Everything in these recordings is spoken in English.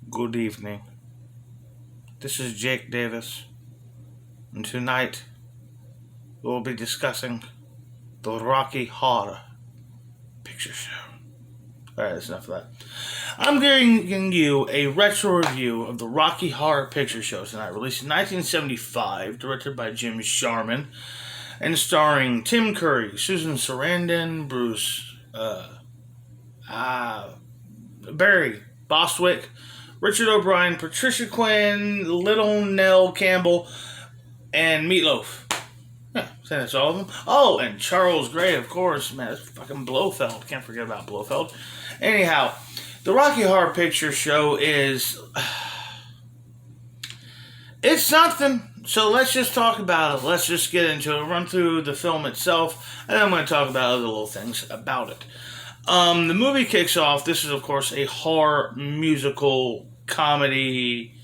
Good evening. This is Jake Davis, and tonight we'll be discussing the Rocky Horror Picture Show. Alright, that's enough of that. I'm giving you a retro review of the Rocky Horror Picture Show tonight, released in 1975, directed by Jim Sharman, and starring Tim Curry, Susan Sarandon, Barry Bostwick, Richard O'Brien, Patricia Quinn, Little Nell Campbell, and Meatloaf. Yeah, say that's all of them. Oh, and Charles Gray, of course. Man, that's fucking Blofeld. Can't forget about Blofeld. Anyhow, the Rocky Horror Picture Show is... It's something. So let's just talk about it. Let's just get into it. Run through the film itself, and then I'm going to talk about other little things about it. The movie kicks off. This is, of course, a horror musical comedy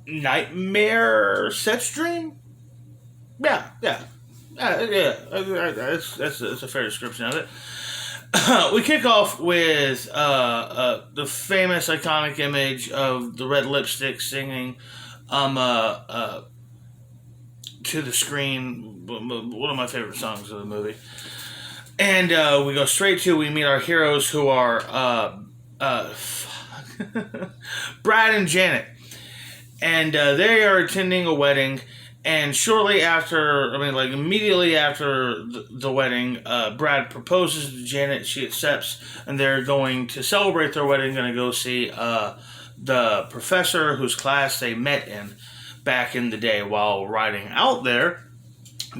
nightmare sex dream. Yeah. That's a fair description of it. We kick off with the famous, iconic image of the red lipstick singing to the screen. One of my favorite songs of the movie. And we go straight to, we meet our heroes who are Brad and Janet. And they are attending a wedding. And shortly after, immediately after the wedding, Brad proposes to Janet. She accepts, and they're going to celebrate their wedding. Going to go see the professor whose class they met in back in the day while riding out there.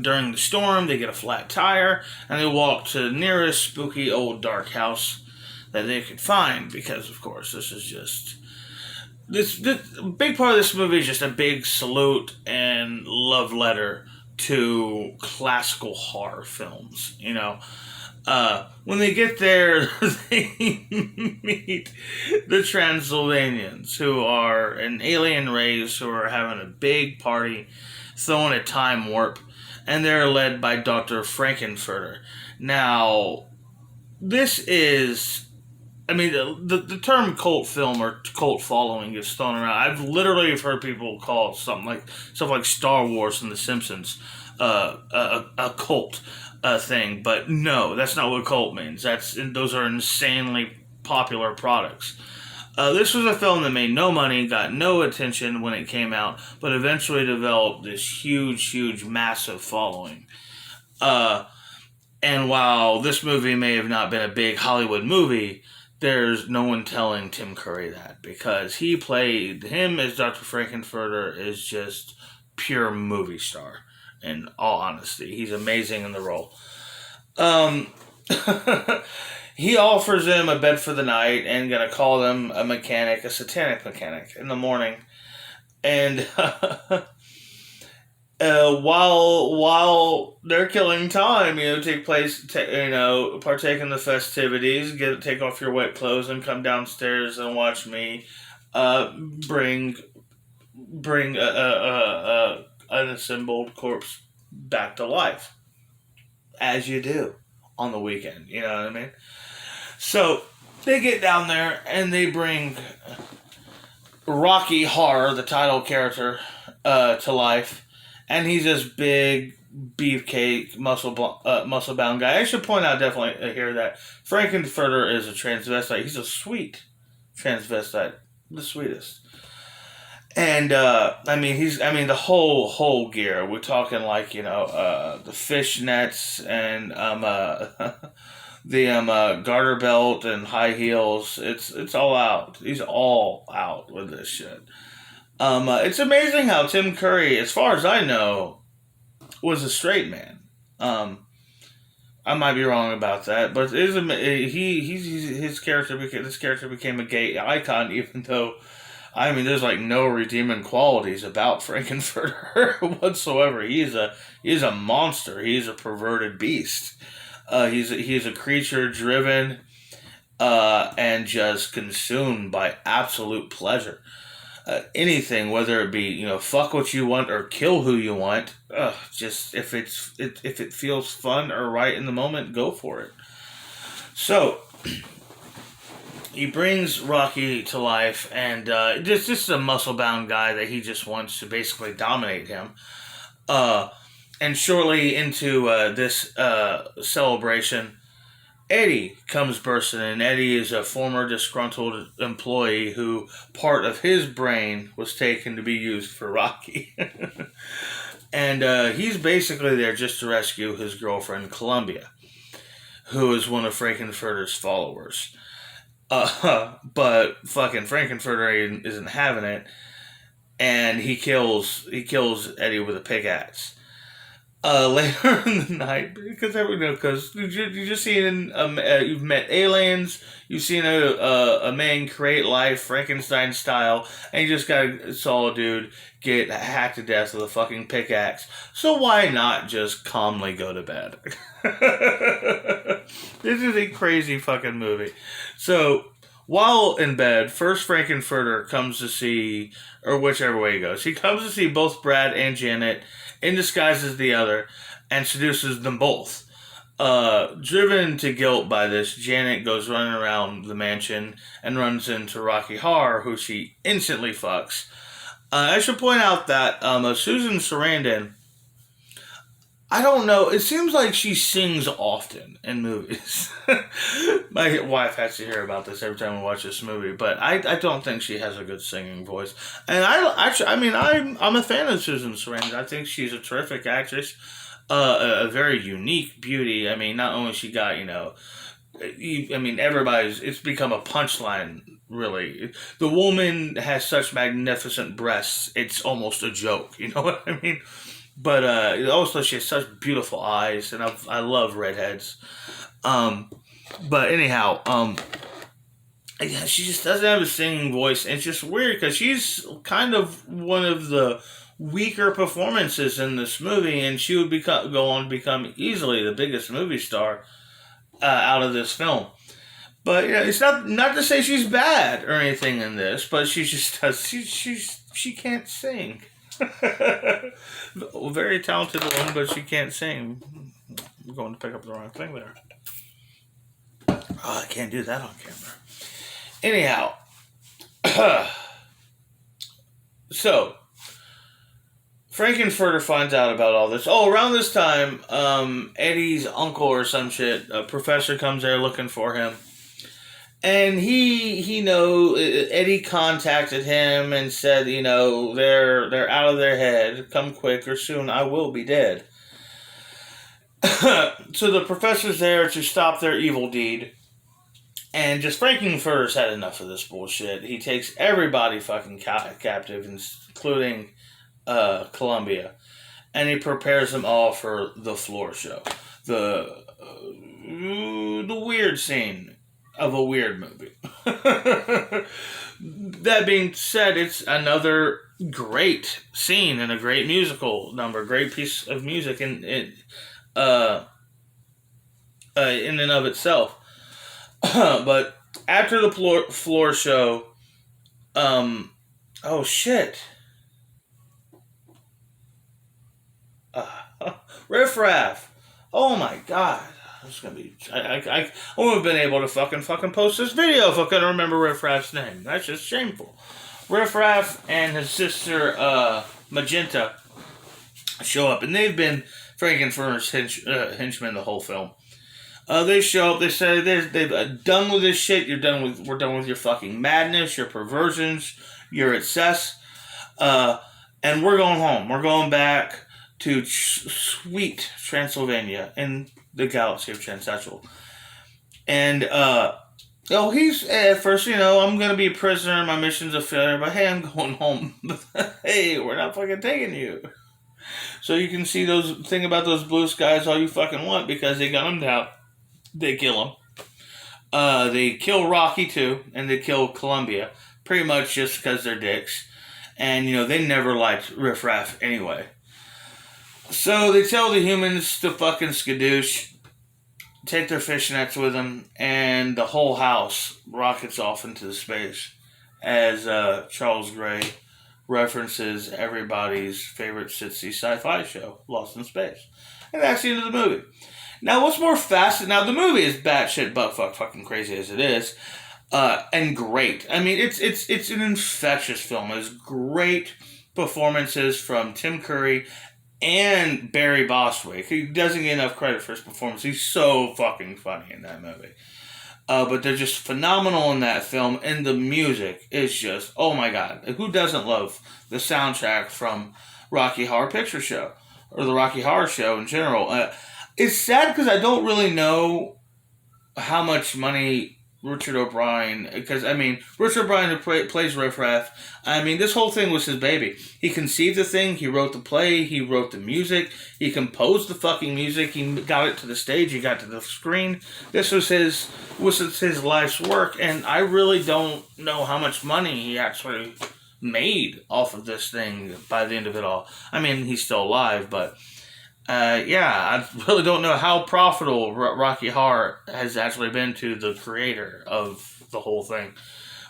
During the storm, they get a flat tire, and they walk to the nearest spooky old dark house that they could find, because, of course, this is just... This big part of this movie is just a big salute and love letter to classical horror films. When they get there, they meet the Transylvanians, who are an alien race who are having a big party, throwing a time warp, and they're led by Dr. Frankenfurter. Now, this is... the term cult film or cult following is thrown around. I've literally heard people call stuff like Star Wars and The Simpsons a cult thing, but no, that's not what cult means. Those are insanely popular products. This was a film that made no money, got no attention when it came out, but eventually developed this huge, massive following. And while this movie may have not been a big Hollywood movie, there's no one telling Tim Curry that, because him as Dr. Frankenfurter is just pure movie star, in all honesty. He's amazing in the role. He offers them a bed for the night and gonna call them a satanic mechanic, in the morning. And while they're killing time, partake in the festivities, take off your wet clothes and come downstairs and watch me bring an assembled corpse back to life, as you do on the weekend. You know what I mean? So they get down there and they bring Rocky Horror, the title character, to life. And he's this big, beefcake, muscle-bound guy. I should point out definitely here that Frankenfurter is a transvestite. He's a sweet transvestite. The sweetest. And, the whole gear. We're talking the fishnets and, the garter belt and high heels. It's all out. He's all out with this shit. It's amazing how Tim Curry, as far as I know, was a straight man. I might be wrong about that, but this character became a gay icon, even though, there's no redeeming qualities about Frankenfurter whatsoever. He's a monster. He's a perverted beast. He's a creature driven, and just consumed by absolute pleasure. Anything, whether it be fuck what you want or kill who you want, just if it feels fun or right in the moment, go for it. So he brings Rocky to life, and just a muscle bound guy that he just wants to basically dominate him. Uh, and shortly into this celebration, Eddie comes bursting in. Eddie is a former disgruntled employee who part of his brain was taken to be used for Rocky. And he's basically there just to rescue his girlfriend, Columbia, who is one of Frankenfurter's followers. But fucking Frankenfurter isn't having it, and he kills Eddie with a pickaxe. Later in the night, because you just seen you've met aliens, you've seen a man create life Frankenstein style, and you just saw a dude get hacked to death with a fucking pickaxe. So why not just calmly go to bed? This is a crazy fucking movie. So while in bed, first Frankenfurter comes to see, or whichever way he goes, he comes to see both Brad and Janet in disguise as the other, and seduces them both. Driven to guilt by this, Janet goes running around the mansion and runs into Rocky Horror, who she instantly fucks. I should point out that Susan Sarandon, I don't know, it seems like she sings often in movies. My wife has to hear about this every time we watch this movie, but I don't think she has a good singing voice. And I'm a fan of Susan Sarandon. I think she's a terrific actress, a very unique beauty. I mean, not only she got, it's become a punchline, really. The woman has such magnificent breasts, it's almost a joke, you know what I mean? But also she has such beautiful eyes, and I love redheads. But anyhow, she just doesn't have a singing voice, and it's just weird because she's kind of one of the weaker performances in this movie, and she would go on to become easily the biggest movie star out of this film. But it's not to say she's bad or anything in this, but she just does. She can't sing. Very talented woman, but she can't sing. I'm going to pick up the wrong thing there. Oh, I can't do that on camera. Anyhow, so Frankenfurter finds out about all this. Oh, around this time, Eddie's uncle or some shit, a professor, comes there looking for him. And Eddie contacted him and said, they're out of their head. Come quick or soon I will be dead. So the professor's there to stop their evil deed. And just Frankenfurter's had enough of this bullshit. He takes everybody fucking captive, including Columbia. And he prepares them all for the floor show. The weird scene of a weird movie. That being said, it's another great scene and a great musical number, great piece of music in and of itself. But after the floor show, oh shit, Riff Raff, oh my god. It's gonna be. I wouldn't have been able to fucking post this video if I couldn't remember Riff Raff's name. That's just shameful. Riff Raff and his sister Magenta show up, and they've been Frankenfurter's henchmen the whole film. They show up. They say they're done with this shit. We're done with your fucking madness, your perversions, your excess, and we're going home. We're going back to sweet Transylvania in the galaxy of Transsexual. And, he's, at first, I'm going to be a prisoner, my mission's a failure, but hey, I'm going home. Hey, we're not fucking taking you. So you can see thing about those blue skies all you fucking want, because they gun him down. They kill him. They kill Rocky, too, and they kill Columbia, pretty much just because they're dicks. And, they never liked Riff Raff anyway. So they tell the humans to fucking skadoosh, take their fishnets with them, and the whole house rockets off into space as Charles Gray references everybody's favorite sitsy sci-fi show, Lost in Space. And that's the end of the movie. Now, what's more fascinating... Now, the movie is batshit buttfuck fucking crazy as it is. and great. I mean, it's an infectious film. It's great performances from Tim Curry and Barry Bostwick. He doesn't get enough credit for his performance. He's so fucking funny in that movie. But they're just phenomenal in that film, and the music is just, oh my god. Who doesn't love the soundtrack from Rocky Horror Picture Show, or the Rocky Horror Show in general? It's sad because I don't really know how much money Richard O'Brien, because I mean, Richard O'Brien who plays Riff Raff, I mean, this whole thing was his baby. He conceived the thing, he wrote the play, he wrote the music, he composed the fucking music, he got it to the stage, he got to the screen. This was his life's work, and I really don't know how much money he actually made off of this thing by the end of it all. I mean, he's still alive, but yeah, I really don't know how profitable Rocky Horror has actually been to the creator of the whole thing.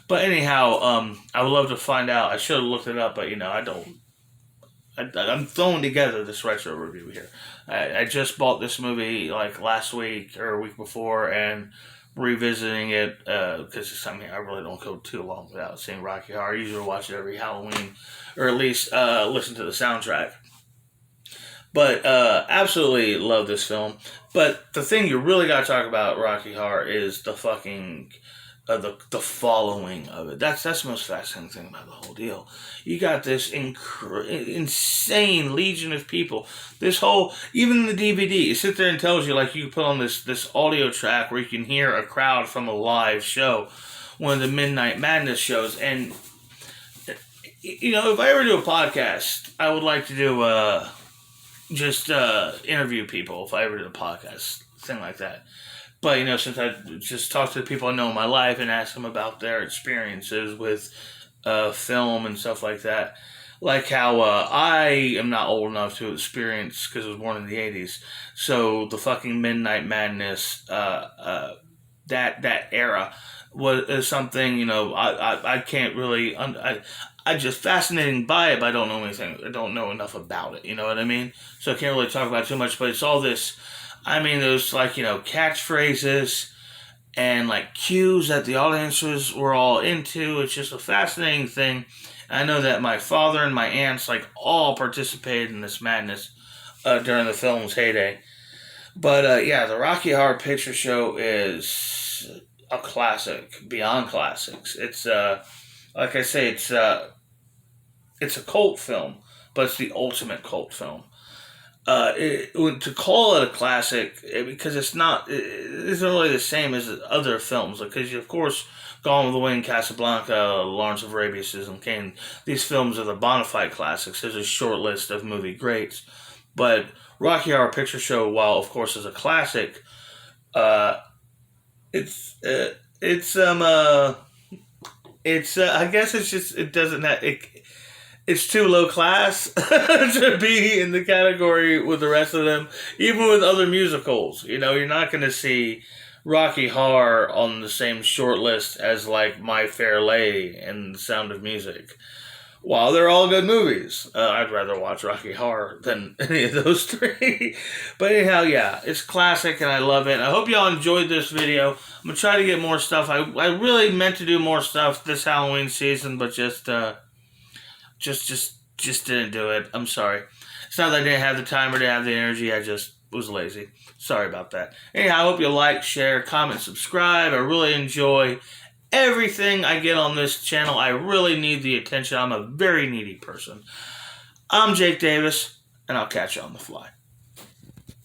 But anyhow, I would love to find out. I should have looked it up, but I don't. I'm throwing together this retro review here. I just bought this movie like last week or a week before and revisiting it because I really don't go too long without seeing Rocky Horror. I usually watch it every Halloween or at least listen to the soundtrack. But absolutely love this film. But the thing you really got to talk about Rocky Horror is the fucking the following of it. That's the most fascinating thing about the whole deal. You got this insane legion of people. This whole, even the DVD, it sits there and tells you, like, you put on this audio track where you can hear a crowd from a live show, one of the Midnight Madness shows. And if I ever do a podcast, I would like to do just interview people if I ever did a podcast, thing like that. But, since I just talk to the people I know in my life and ask them about their experiences with film and stuff like that. Like how I am not old enough to experience, because I was born in the 80s, so the fucking Midnight Madness, that era is something, I can't really, I'm just fascinated by it, but I don't know anything. I don't know enough about it, you know what I mean? So I can't really talk about it too much, but it's all this, there's like, catchphrases and like cues that the audiences were all into. It's just a fascinating thing. I know that my father and my aunts like all participated in this madness during the film's heyday. But yeah, the Rocky Horror Picture Show is a classic, beyond classics. It's like I say, it's a cult film, but it's the ultimate cult film. To call it a classic, because it isn't really the same as other films. Because of course, Gone with the Wind, Casablanca, Lawrence of Arabia, Citizen Kane, these films are the bona fide classics. There's a short list of movie greats, but Rocky Horror Picture Show, while of course is a classic, it's I guess it's just, it doesn't have, it's too low class to be in the category with the rest of them. Even with other musicals, you're not going to see Rocky Horror on the same short list as like My Fair Lady and The Sound of Music. While they're all good movies, I'd rather watch Rocky Horror than any of those three. But anyhow, yeah, it's classic and I love it. I hope y'all enjoyed this video. I'm going to try to get more stuff. I really meant to do more stuff this Halloween season, but just didn't do it. I'm sorry. It's not that I didn't have the time or didn't have the energy. I just was lazy. Sorry about that. Anyhow, I hope you like, share, comment, subscribe. I really enjoy everything I get on this channel. I really need the attention. I'm a very needy person. I'm Jake Davis, and I'll catch you on the fly.